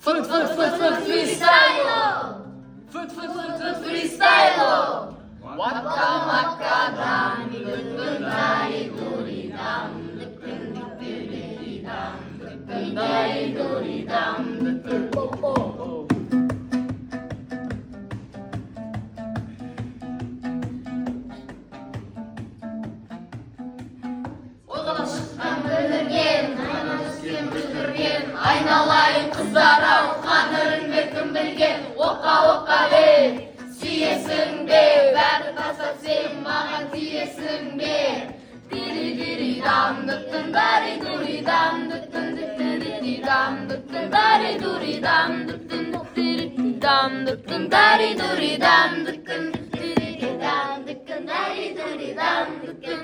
프리스타일로 프리스타일로 와까 와까 담이 긋는 다리 도리담 긋는 디리담 긋는 다리 도리담 긋는 뽀뽀 айналайын қыздар-ау қадірін бәлкім білген оқа де сүйесің бе бәрі тастап сен маған тиесің бе дири-дири-дам дүттін дари-дури-дам дүттін дири-дири-дам дүттін дари-дури-дам дүттін дири-дири-дам дүттін дари-дури-дам дүттін дири-дири-дам дүттін дари-дури-дам дүттін